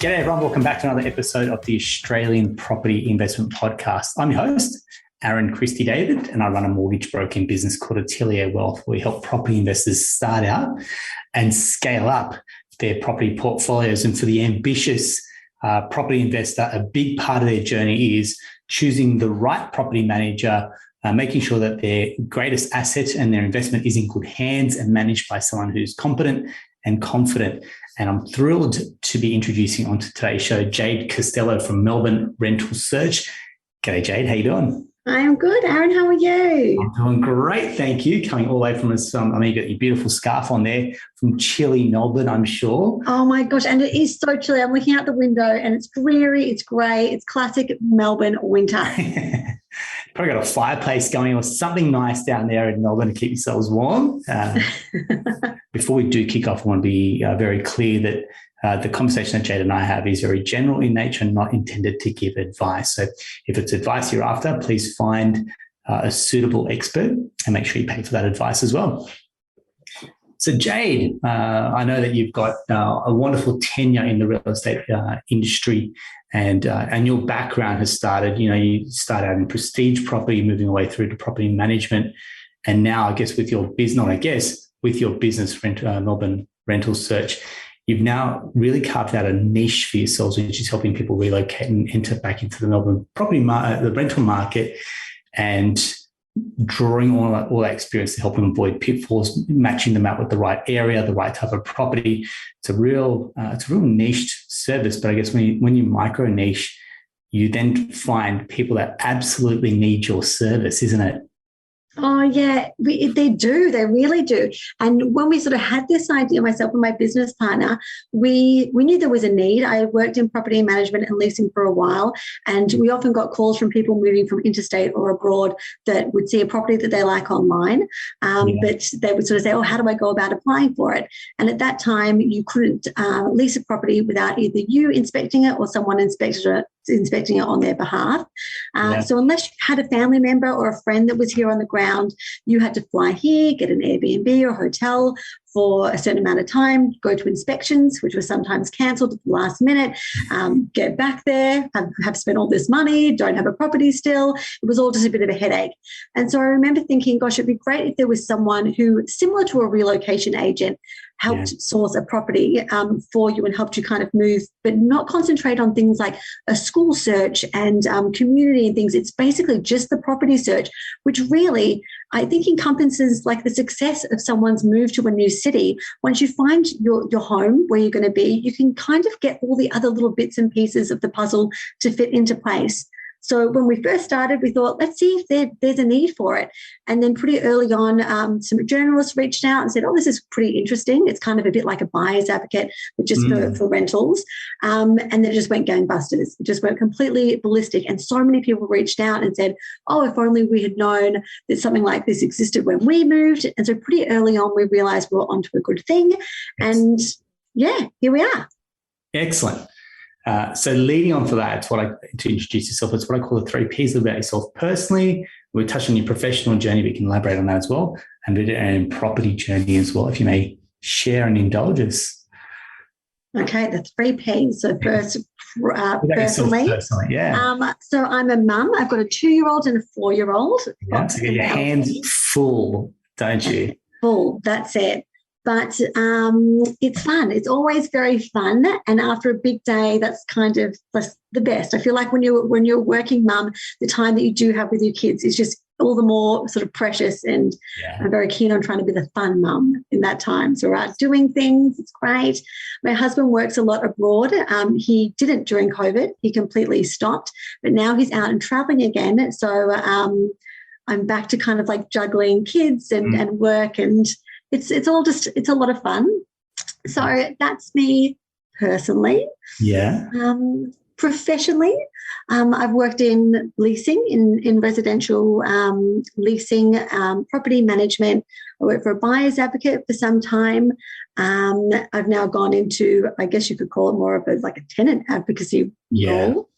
G'day everyone, welcome back to another episode of the Australian Property Investment Podcast. I'm your host, Aaron Christie David, and I run a mortgage broking business called Atelier Wealth, where we help property investors start out and scale up their property portfolios. And for the ambitious property investor, a big part of their journey is choosing the right property manager, making sure that their greatest asset and their investment is in good hands and managed by someone who's competent and confident. And I'm thrilled to be introducing onto today's show Jade Costello from Melbourne Rental Search. G'day, Jade. How you doing? I am good, Aaron. How are you? I'm doing great, thank you. Coming all the way from us, you got your beautiful scarf on there from chilly Melbourne, I'm sure. Oh my gosh, and it is so chilly. I'm looking out the window and it's dreary, it's grey, it's classic Melbourne winter. Probably got a fireplace going or something nice down there in Melbourne to keep yourselves warm. Before we do kick off, I want to be very clear that the conversation that Jade and I have is very general in nature and not intended to give advice. So if it's advice you're after, please find a suitable expert and make sure you pay for that advice as well. So Jade, I know that you've got a wonderful tenure in the real estate industry, and your background has started, you started out in prestige property, moving away through to property management. And now I guess with your business, Melbourne Rental Search, you've now really carved out a niche for yourselves, which is helping people relocate and enter back into the Melbourne the rental market, and drawing all that experience to help them avoid pitfalls, matching them out with the right area, the right type of property. It's a real niche service, but I guess when you micro niche, you then find people that absolutely need your service, isn't it? Oh, yeah, they do. They really do. And when we sort of had this idea, myself and my business partner, we knew there was a need. I worked in property management and leasing for a while, and we often got calls from people moving from interstate or abroad that would see a property that they like online, but they would sort of say, oh, how do I go about applying for it? And at that time, you couldn't lease a property without either you inspecting it or someone inspecting it on their behalf. So unless you had a family member or a friend that was here on the ground, you had to fly here, get an Airbnb or hotel for a certain amount of time, go to inspections, which were sometimes cancelled at the last minute, get back there, have spent all this money, don't have a property still. It was all just a bit of a headache. And so I remember thinking, gosh, it'd be great if there was someone who, similar to a relocation agent, helped source a property for you and helped you kind of move, but not concentrate on things like a school search and community and things. It's basically just the property search, which really I think encompasses like the success of someone's move to a new city. Once you find your home where you're going to be, you can kind of get all the other little bits and pieces of the puzzle to fit into place. So when we first started, we thought, let's see if there's a need for it. And then pretty early on, some journalists reached out and said, oh, this is pretty interesting. It's kind of a bit like a buyer's advocate, but just for rentals. And then it just went gangbusters. It just went completely ballistic. And so many people reached out and said, oh, if only we had known that something like this existed when we moved. And so pretty early on, we realized we were onto a good thing. And yeah, here we are. Excellent. So leading on for that, to introduce yourself, it's what I call the 3 Ps about yourself personally. We're touching on your professional journey, but you can elaborate on that as well, and property journey as well, if you may share and indulge us. Okay, the 3 Ps. So first, personally, so I'm a mum. I've got a 2-year-old and a 4-year-old. Yeah, so you get your hands full, don't you? Full, that's it. But it's fun. It's always very fun. And after a big day, that's kind of the best. I feel like when you're a working mum, the time that you do have with your kids is just all the more sort of precious. And I'm very keen on trying to be the fun mum in that time. So we're out doing things. It's great. My husband works a lot abroad. He didn't during COVID. He completely stopped. But now he's out and traveling again. So I'm back to kind of like juggling kids and work, and it's a lot of fun. So that's me personally. Yeah. Professionally, I've worked in leasing, in residential leasing, property management. I worked for a buyer's advocate for some time. I've now gone into, I guess you could call it more of a tenant advocacy role.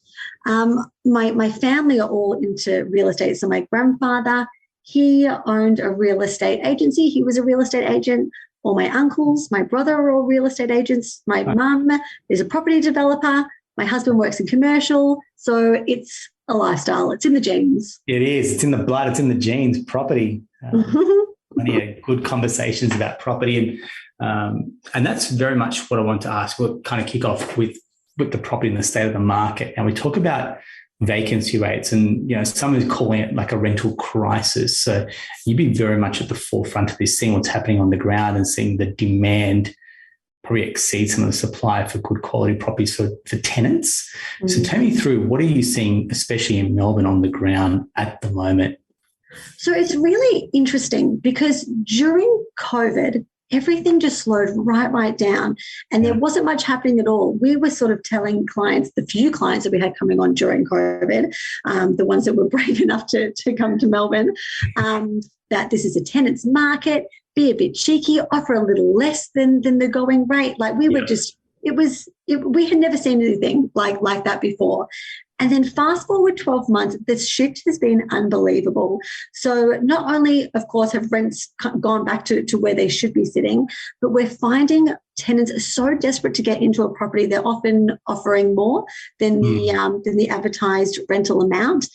My family are all into real estate. So my grandfather, he owned a real estate agency. He was a real estate agent. all my uncles, my brother are all real estate agents. My mum is a property developer. My husband works in commercial. So it's a lifestyle. It's in the genes. It is. It's in the blood. It's in the genes. Property. Plenty of good conversations about property, and that's very much what I want to ask. We'll kind of kick off with the property and the state of the market, and we talk about vacancy rates, and some is calling it like a rental crisis. So you've been very much at the forefront of this, seeing what's happening on the ground and seeing the demand probably exceed some of the supply for good quality properties for tenants. So take me through, what are you seeing, especially in Melbourne, on the ground at the moment? So it's really interesting because during COVID, everything just slowed right down, and there wasn't much happening at all. We were sort of telling clients, the few clients that we had coming on during COVID, the ones that were brave enough to come to Melbourne, that this is a tenant's market, be a bit cheeky, offer a little less than the going rate. Like we were just, we had never seen anything like that before. And then fast forward 12 months, the shift has been unbelievable. So not only, of course, have rents gone back to where they should be sitting, but we're finding tenants are so desperate to get into a property, they're often offering more than the advertised rental amount.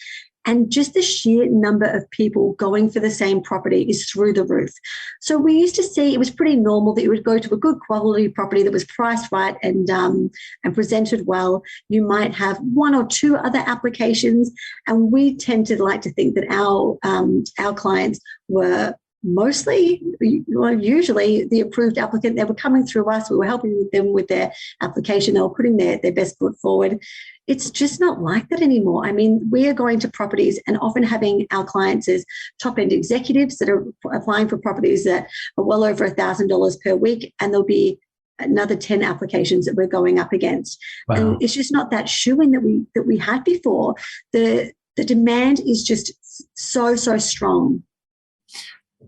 And just the sheer number of people going for the same property is through the roof. So we used to see, it was pretty normal that you would go to a good quality property that was priced right and presented well. You might have one or two other applications. And we tend to like to think that our clients were mostly, usually the approved applicant. They were coming through us. We were helping them with their application. They were putting their best foot forward. It's just not like that anymore. I mean, we are going to properties and often having our clients as top-end executives that are applying for properties that are well over $1,000 per week, and there'll be another 10 applications that we're going up against. Wow. And it's just not that shoe-in that we had before. The demand is just so strong.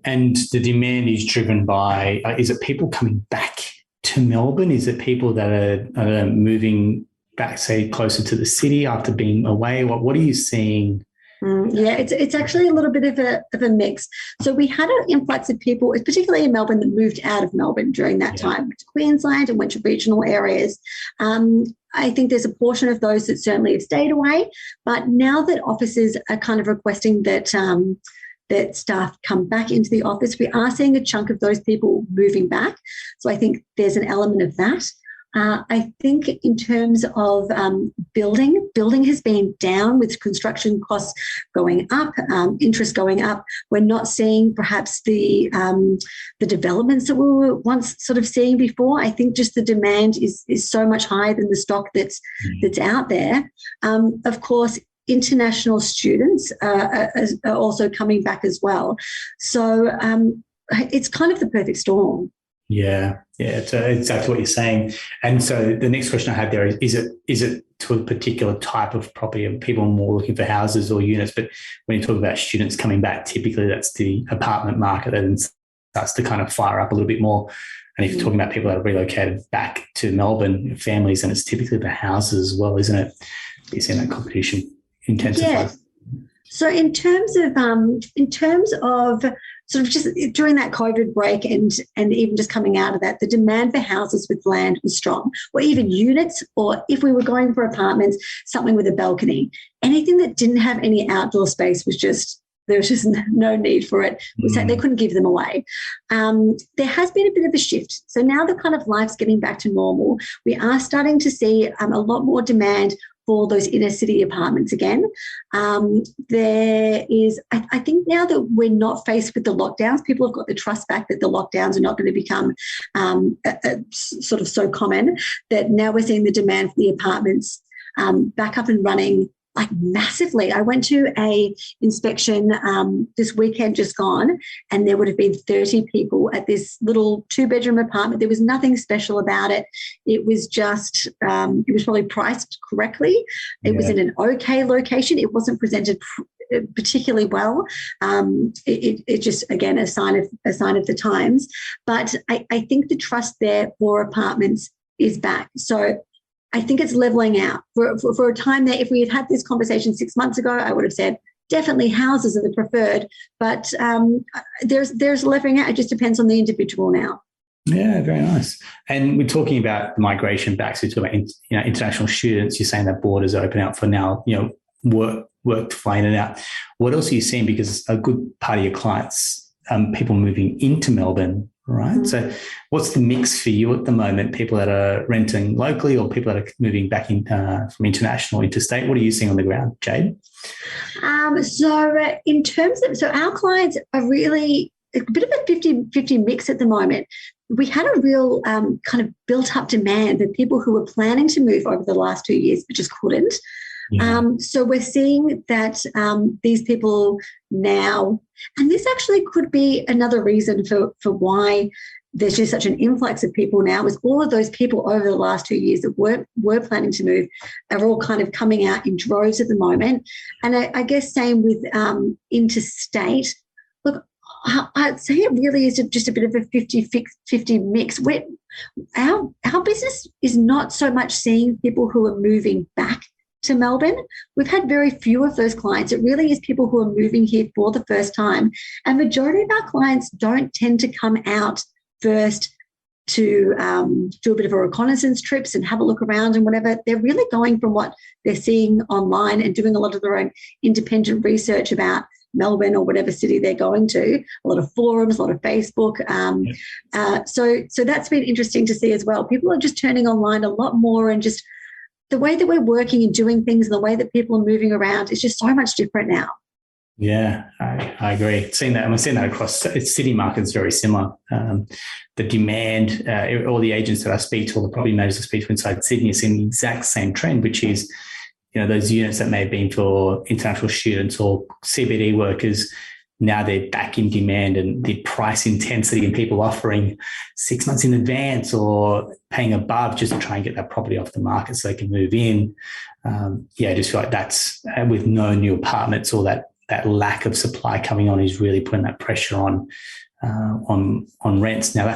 And the demand is driven by, is it people coming back to Melbourne? Is it people that are moving back, say, closer to the city after being away? What are you seeing? It's actually a little bit of a mix. So we had an influx of people, particularly in Melbourne, that moved out of Melbourne during that time, went to Queensland and went to regional areas. I think there's a portion of those that certainly have stayed away. But now that offices are kind of requesting that staff come back into the office, we are seeing a chunk of those people moving back. So I think there's an element of that. I think in terms of building has been down with construction costs going up, interest going up. We're not seeing perhaps the developments that we were once sort of seeing before. I think just the demand is so much higher than the stock that's out there. Of course, international students are also coming back as well. So it's kind of the perfect storm. Yeah, it's exactly what you're saying. And so the next question I had there is it to a particular type of property, and people are more looking for houses or units? But when you talk about students coming back, typically that's the apartment market that then starts to kind of fire up a little bit more. And if you're talking about people that are relocated back to Melbourne, families, and it's typically the houses as well, isn't it? You're seeing that competition intensify. Yeah. So in terms of sort of just during that COVID break and even just coming out of that, the demand for houses with land was strong, or even units, or if we were going for apartments, something with a balcony. Anything that didn't have any outdoor space there was just no need for it. They couldn't give them away. There has been a bit of a shift. So now that kind of life's getting back to normal, we are starting to see a lot more demand for those inner city apartments again. There is, I think now that we're not faced with the lockdowns, people have got the trust back that the lockdowns are not going to become sort of so common, that now we're seeing the demand for the apartments back up and running like massively. I went to a inspection this weekend just gone, and there would have been 30 people at this little 2-bedroom apartment. There was nothing special about it. It was just, it was probably priced correctly. It was in an okay location. It wasn't presented particularly well. It just, again, a sign of the times. But I think the trust there for apartments is back. So I think it's leveling out. For a time there, if we had this conversation 6 months ago, I would have said definitely houses are the preferred, but there's leveling out. It just depends on the individual now. Yeah, very nice. And we're talking about the migration back. So we're talking about international students. You're saying that borders are open out for now. Work to fly in and out. What else are you seeing? Because a good part of your clients, people moving into Melbourne, right? Mm-hmm. So what's the mix for you at the moment? People that are renting locally or people that are moving back in from international, interstate? What are you seeing on the ground, Jade? So in terms of, our clients are really a bit of a 50-50 mix at the moment. We had a real kind of built up demand for people who were planning to move over the last 2 years, but just couldn't. Yeah. So we're seeing that these people now, and this actually could be another reason for why there's just such an influx of people now, is all of those people over the last 2 years that were planning to move are all kind of coming out in droves at the moment. And I guess same with interstate. Look, I'd say it really is just a bit of a 50-50 mix. Our business is not so much seeing people who are moving back to Melbourne. We've had very few of those clients. It really is people who are moving here for the first time. And majority of our clients don't tend to come out first to do a bit of a reconnaissance trips and have a look around and whatever. They're really going from what they're seeing online and doing a lot of their own independent research about Melbourne or whatever city they're going to, a lot of forums, a lot of Facebook. So that's been interesting to see as well. People are just turning online a lot more, and just the way that we're working and doing things and the way that people are moving around is just so much different now. Yeah, I agree. Seeing that, and we're seeing that across city markets, very similar. The demand, all the agents that I speak to, all the property managers I speak to inside Sydney are seeing the exact same trend, which is, those units that may have been for international students or CBD workers, now they're back in demand, and the price intensity and people offering 6 months in advance or paying above just to try and get that property off the market so they can move in. I just feel like that's, with no new apartments or that lack of supply coming on, is really putting that pressure on rents. Now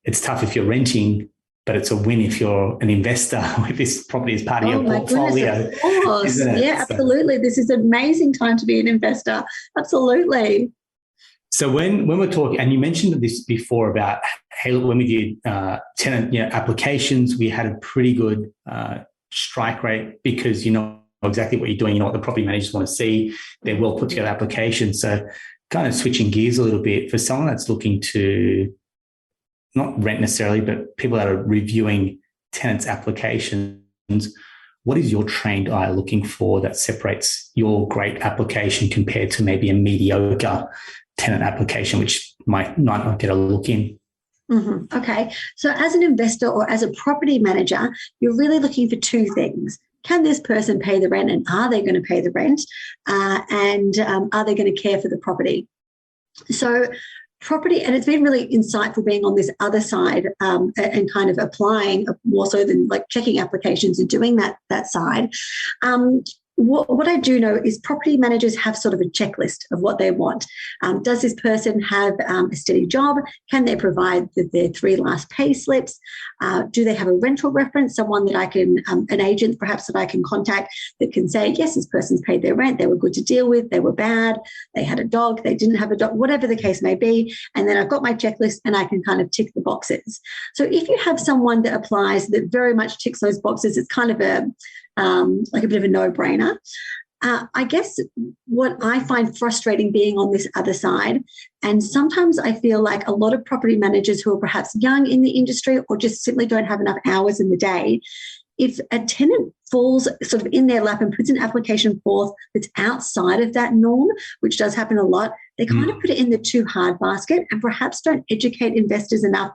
it's tough if you're renting, but it's a win if you're an investor with this property as part of your portfolio. Goodness, of course. Yeah, absolutely. This is an amazing time to be an investor. Absolutely. So when we're talking, and you mentioned this before about, hey, look, when we did tenant applications, we had a pretty good strike rate because you know exactly what you're doing, you know what the property managers want to see. They're well put together applications. So kind of switching gears a little bit, for someone that's looking to not rent necessarily, but people that are reviewing tenants' applications, what is your trained eye looking for that separates your great application compared to maybe a mediocre tenant application, which might not get a look in? Mm-hmm. Okay. So as an investor or as a property manager, you're really looking for two things. Can this person pay the rent, and are they going to pay the rent? And are they going to care for the property? So property, and it's been really insightful being on this other side and kind of applying more so than like checking applications and doing that side. What I do know is property managers have sort of a checklist of what they want. Does this person have a steady job? Can they provide their 3 last pay slips? Do they have a rental reference, someone that I can, an agent perhaps that I can contact that can say, yes, this person's paid their rent, they were good to deal with, they were bad, they had a dog, they didn't have a dog, whatever the case may be. And then I've got my checklist and I can kind of tick the boxes. So if you have someone that applies that very much ticks those boxes, it's kind of like a bit of a no-brainer. I guess what I find frustrating being on this other side, and sometimes I feel like a lot of property managers who are perhaps young in the industry or just simply don't have enough hours in the day, if a tenant falls sort of in their lap and puts an application forth that's outside of that norm, which does happen a lot, they kind of put it in the too hard basket and perhaps don't educate investors enough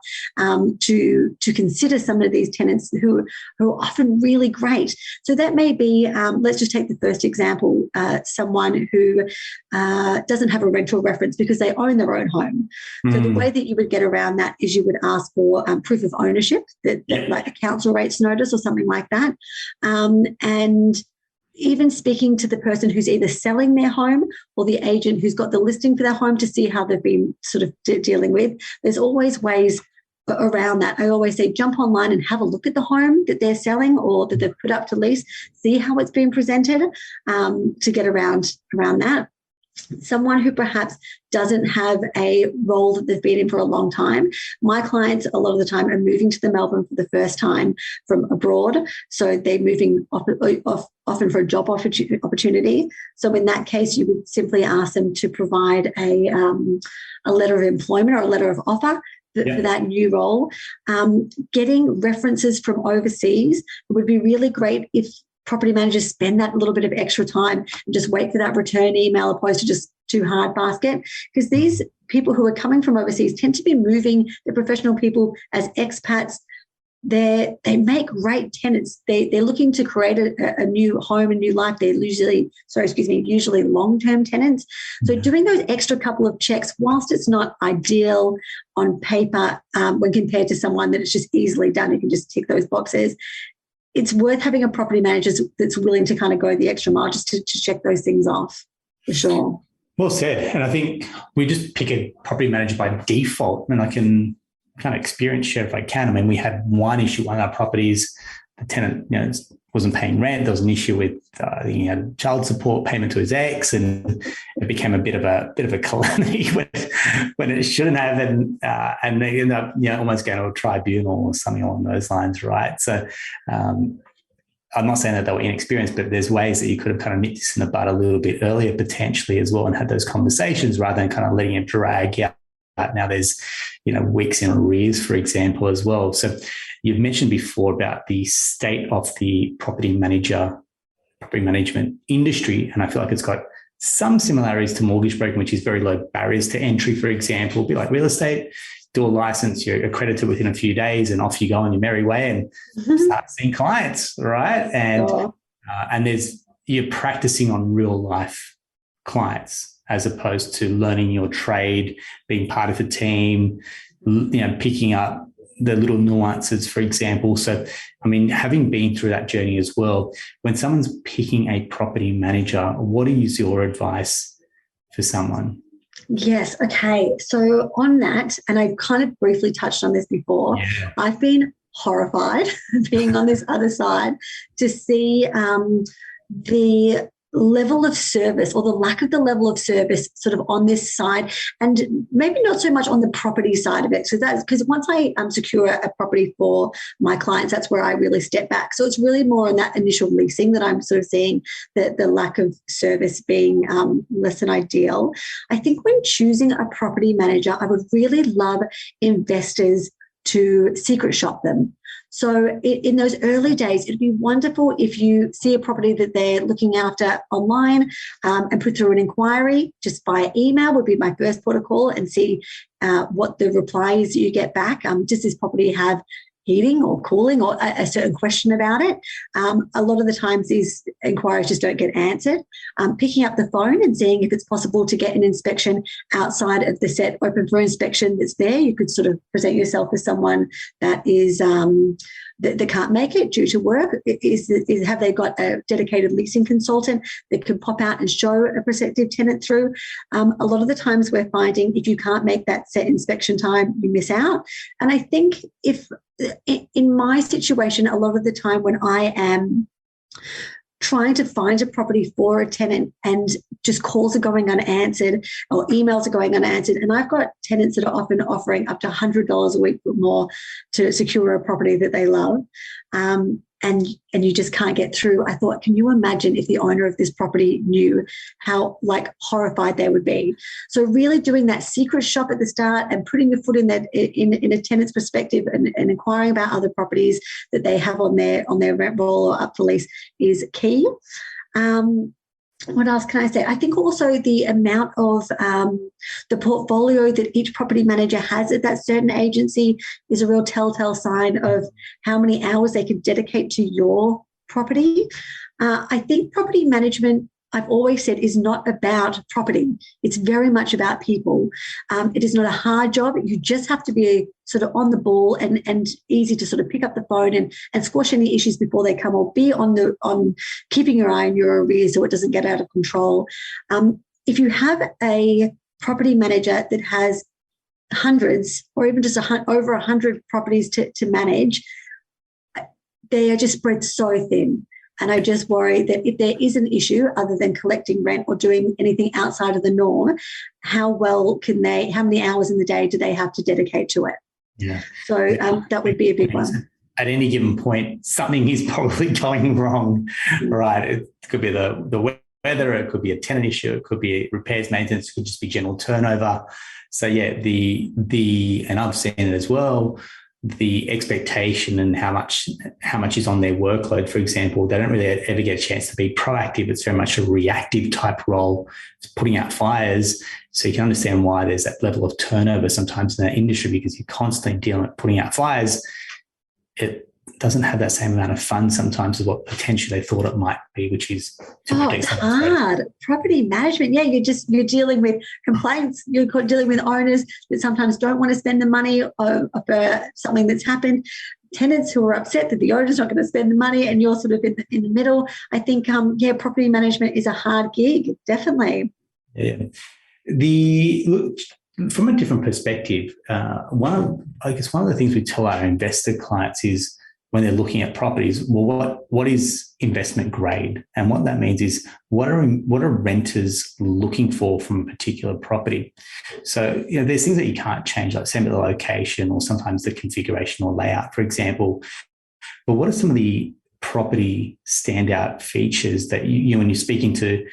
to consider some of these tenants who are often really great. So that may be, let's just take the first example, someone who doesn't have a rental reference because they own their own home. So the way that you would get around that is you would ask for proof of ownership, that like a council rates notice or something like that. And even speaking to the person who's either selling their home or the agent who's got the listing for their home to see how they've been sort of dealing with, there's always ways around that. I always say jump online and have a look at the home that they're selling or that they've put up to lease, see how it's been presented to get around that. someone who perhaps doesn't have a role that they've been in for a long time. My clients, a lot of the time, are moving to the Melbourne for the first time from abroad. So they're moving often for a job opportunity. So in that case, you would simply ask them to provide a letter of employment or a letter of offer for that new role. Getting references from overseas would be really great if property managers spend that little bit of extra time and just wait for that return email opposed to just too hard basket, because these people who are coming from overseas tend to be moving, the professional people as expats. They make great tenants. They're looking to create a new home, a new life. They're usually long-term tenants. So doing those extra couple of checks, whilst it's not ideal on paper when compared to someone that it's just easily done, you can just tick those boxes, it's worth having a property manager that's willing to kind of go the extra mile just to check those things off, for sure. Well said. And I think we just pick a property manager by default, and I can kind of experience share if I can. I mean, we had one issue on our properties. The tenant, wasn't paying rent. There was an issue with he had child support payment to his ex, and it became a bit of a calamity when it shouldn't have, and they ended up almost going to a tribunal or something along those lines, right? So I'm not saying that they were inexperienced, but there's ways that you could have kind of nipped this in the bud a little bit earlier potentially as well, and had those conversations rather than kind of letting it drag out. Now there's weeks in arrears, for example, as well. So you've mentioned before about the state of the property management industry, and I feel like it's got some similarities to mortgage broking, which is very low barriers to entry, for example. It'd be like real estate, do a license, you're accredited within a few days, and off you go on your merry way and start seeing clients, right? And you're practicing on real life clients, as opposed to learning your trade, being part of a team, picking up the little nuances, for example. So, I mean, having been through that journey as well, when someone's picking a property manager, what is your advice for someone? Yes. Okay. So on that, and I kind of briefly touched on this before, I've been horrified being on this other side to see the level of service, or the lack of the level of service sort of on this side, and maybe not so much on the property side of it. So that's because once I secure a property for my clients, that's where I really step back. So it's really more on that initial leasing that I'm sort of seeing the lack of service being less than ideal. I think when choosing a property manager, I would really love investors to secret shop them. So in those early days, it'd be wonderful if you see a property that they're looking after online and put through an inquiry just via email would be my first port of call, and see what the replies you get back. Does this property have heating or cooling, or a certain question about it? A lot of the times these inquiries just don't get answered. Picking up the phone and seeing if it's possible to get an inspection outside of the set open for inspection that's there. You could sort of present yourself as someone that is that can't make it due to work. Have they got a dedicated leasing consultant that can pop out and show a prospective tenant through? A lot of the times we're finding if you can't make that set inspection time, you miss out. And I think if in my situation, a lot of the time when I am trying to find a property for a tenant and just calls are going unanswered or emails are going unanswered, and I've got tenants that are often offering up to $100 a week or more to secure a property that they love, and you just can't get through. I thought, can you imagine if the owner of this property knew how horrified they would be? So really doing that secret shop at the start and putting your foot in that in a tenant's perspective and inquiring about other properties that they have on their rent roll or up for lease is key. What else can I say? I think also the amount of the portfolio that each property manager has at that certain agency is a real telltale sign of how many hours they can dedicate to your property. I think property management, I've always said, is not about property. It's very much about people. It is not a hard job. You just have to be sort of on the ball and easy to sort of pick up the phone and squash any issues before they come, or be on keeping your eye on your arrears so it doesn't get out of control. If you have a property manager that has hundreds or even just over 100 properties to manage, they are just spread so thin. And I just worry that if there is an issue other than collecting rent or doing anything outside of the norm, how many hours in the day do they have to dedicate to it? Yeah. So that would be a big one. At any given point, something is probably going wrong, right? It could be the weather, it could be a tenant issue, it could be repairs, maintenance, it could just be general turnover. So yeah, and I've seen it as well, the expectation and how much is on their workload, for example, they don't really ever get a chance to be proactive. It's very much a reactive type role, it's putting out fires. So you can understand why there's that level of turnover sometimes in that industry, because you're constantly dealing with putting out fires. It doesn't have that same amount of fun sometimes as what potentially they thought it might be, which is it's hard. Property management, yeah, you're dealing with complaints, you're dealing with owners that sometimes don't want to spend the money for something that's happened, tenants who are upset that the owner's not going to spend the money, and you're sort of in the middle. I think, property management is a hard gig, definitely. Yeah. From a different perspective, one of the things we tell our investor clients is, when they're looking at properties, well, what is investment grade? And what that means is, what are renters looking for from a particular property? So, there's things that you can't change, like say the location or sometimes the configuration or layout, for example. But what are some of the property standout features that when you're speaking to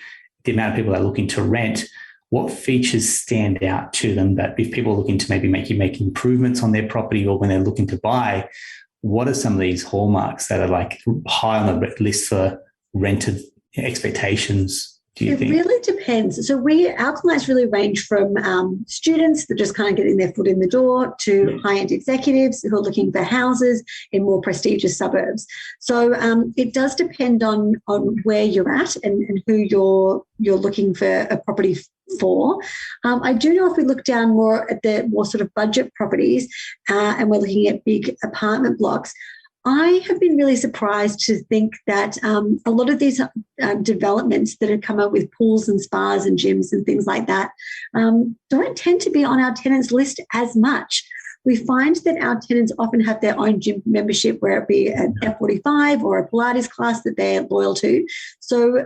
the amount of people that are looking to rent, what features stand out to them that if people are looking to maybe make improvements on their property, or when they're looking to buy, what are some of these hallmarks that are like high on the list for rented expectations, do you think? It really depends. So our clients really range from students that are just kind of getting their foot in the door to high-end executives who are looking for houses in more prestigious suburbs. So it does depend on where you're at and who you're looking for a property for. I do know if we look down more at the more sort of budget properties and we're looking at big apartment blocks, I have been really surprised to think that a lot of these developments that have come up with pools and spas and gyms and things like that don't tend to be on our tenants list as much. We find that our tenants often have their own gym membership, where it be an F45 or a Pilates class that they're loyal to. So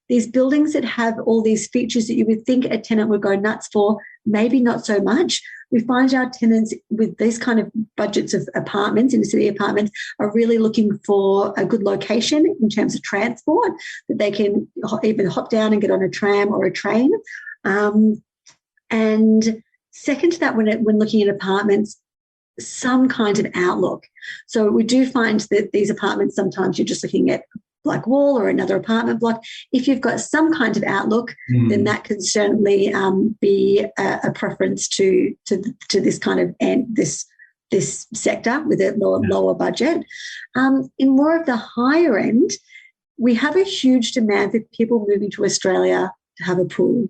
these buildings that have all these features that you would think a tenant would go nuts for, maybe not so much. We find our tenants with these kind of budgets of apartments, inner city apartments, are really looking for a good location in terms of transport, that they can even hop down and get on a tram or a train. And second to that, when looking at apartments, some kind of outlook. So we do find that these apartments, sometimes you're just looking at black wall or another apartment block. If you've got some kind of outlook, then that can certainly be a preference to this kind of this sector with a lower budget. In more of the higher end, we have a huge demand for people moving to Australia to have a pool.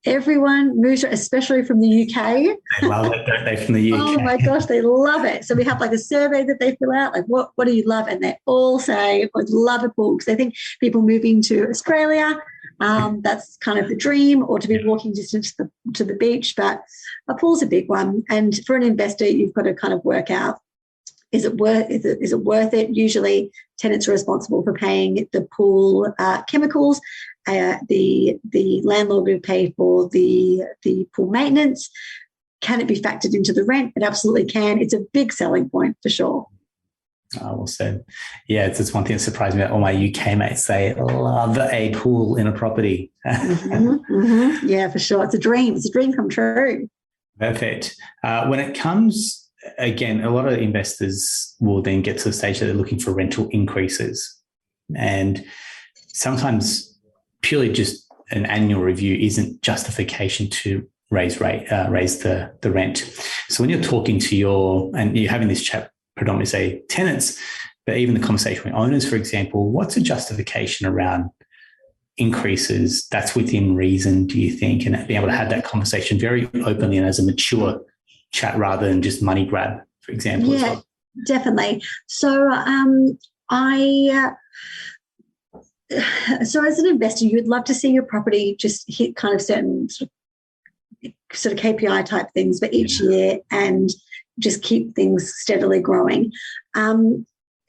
Everyone moves, especially from the UK. They love it, don't they, from the UK? Oh, my gosh, they love it. So we have like a survey that they fill out, like, what do you love? And they all say, I love a pool, because they think people moving to Australia, that's kind of the dream, or to be walking distance to the beach. But a pool's a big one. And for an investor, you've got to kind of work out, is it worth it? Usually tenants are responsible for paying the pool chemicals. The landlord will pay for the pool maintenance. Can it be factored into the rent? It absolutely can. It's a big selling point for sure. Oh, well said. Yeah, it's one thing that surprised me. All my UK mates, they love a pool in a property. Yeah, for sure. It's a dream. It's a dream come true. Perfect. When it comes, again, a lot of investors will then get to the stage that they're looking for rental increases. And sometimes purely just an annual review isn't justification to raise the rent. So when you're talking to and you're having this chat predominantly, say, tenants, but even the conversation with owners, for example, what's a justification around increases that's within reason, do you think? And being able to have that conversation very openly and as a mature chat rather than just money grab, for example. Yeah, as well. Definitely. So so as an investor, you'd love to see your property just hit kind of certain sort of KPI type things for each year and just keep things steadily growing.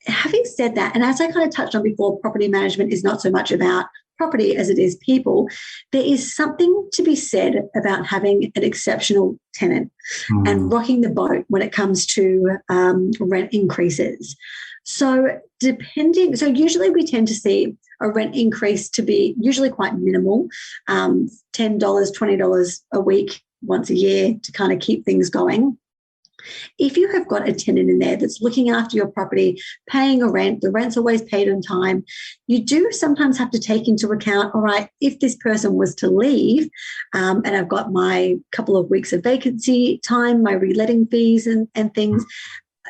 having said that, and as I kind of touched on before, property management is not so much about property as it is people. There is something to be said about having an exceptional tenant and rocking the boat when it comes to rent increases. So usually we tend to see a rent increase to be usually quite minimal, $10, $20 a week once a year to kind of keep things going. If you have got a tenant in there that's looking after your property, paying a rent, the rent's always paid on time, you do sometimes have to take into account, all right, if this person was to leave and I've got my couple of weeks of vacancy time, my reletting fees and things,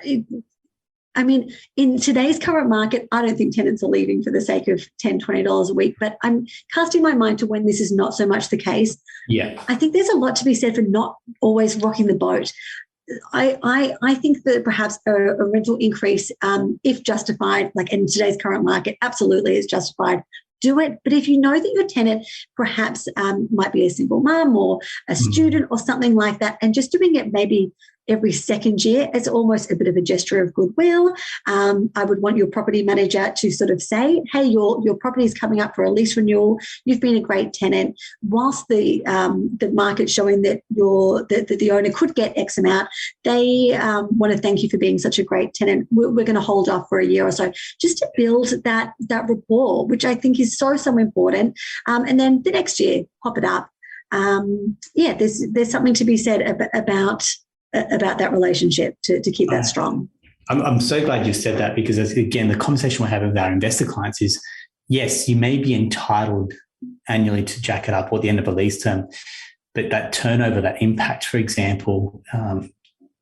in today's current market, I don't think tenants are leaving for the sake of $10, $20 a week, but I'm casting my mind to when this is not so much the case. Yeah. I think there's a lot to be said for not always rocking the boat. I think that perhaps a rental increase, if justified, like in today's current market, absolutely is justified. Do it. But if you know that your tenant perhaps might be a single mum or a student or something like that, and just doing it maybe every second year, it's almost a bit of a gesture of goodwill. I would want your property manager to sort of say, hey, your property is coming up for a lease renewal. You've been a great tenant. Whilst the market's showing that the owner could get X amount, they want to thank you for being such a great tenant. We're going to hold off for a year or so just to build that rapport, which I think is so important. And then the next year, pop it up. There's something to be said about that relationship to keep that strong. I'm so glad you said that, because again, the conversation we're having with our investor clients is, yes, you may be entitled annually to jack it up or at the end of a lease term, but that turnover, that impact, for example,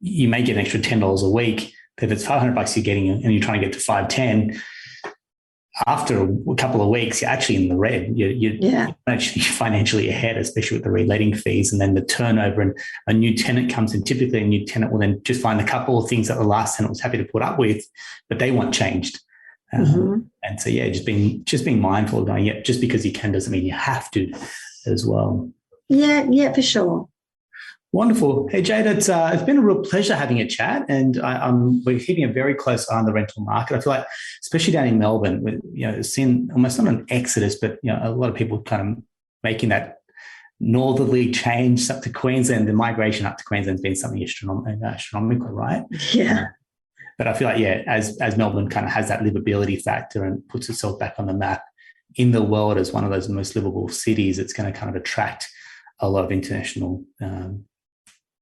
you may get an extra $10 a week. But if it's $500 you're getting and you're trying to get to $510, after a couple of weeks, you're actually in the red. You're actually financially ahead, especially with the reletting fees, and then the turnover, and a new tenant comes in. Typically, a new tenant will then just find a couple of things that the last tenant was happy to put up with, but they want changed. And so, just being mindful of going, just because you can doesn't mean you have to as well. Yeah, for sure. Wonderful. Hey, Jade, it's been a real pleasure having a chat, and we're keeping a very close eye on the rental market. I feel like, especially down in Melbourne, seeing almost not an exodus, but a lot of people kind of making that northerly change up to Queensland. The migration up to Queensland has been something astronomical, right? Yeah. But I feel like, as Melbourne kind of has that livability factor and puts itself back on the map in the world as one of those most livable cities, it's going to kind of attract a lot of international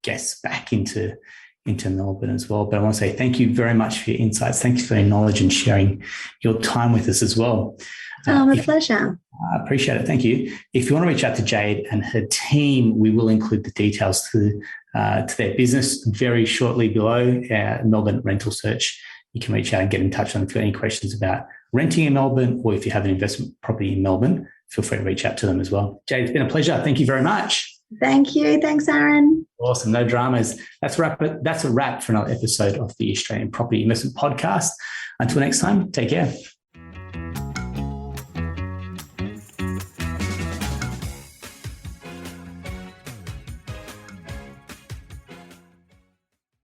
guests back into Melbourne as well. But I want to say thank you very much for your insights. Thank you for your knowledge and sharing your time with us as well. My pleasure. I appreciate it. Thank you. If you want to reach out to Jade and her team, we will include the details to their business very shortly below, Melbourne Rental Search. You can reach out and get in touch on if you've got any questions about renting in Melbourne, or if you have an investment property in Melbourne, feel free to reach out to them as well. Jade, it's been a pleasure. Thank you very much. Thank you. Thanks, Aaron. Awesome. No dramas. That's a wrap for another episode of the Australian Property Investment Podcast. Until next time, take care.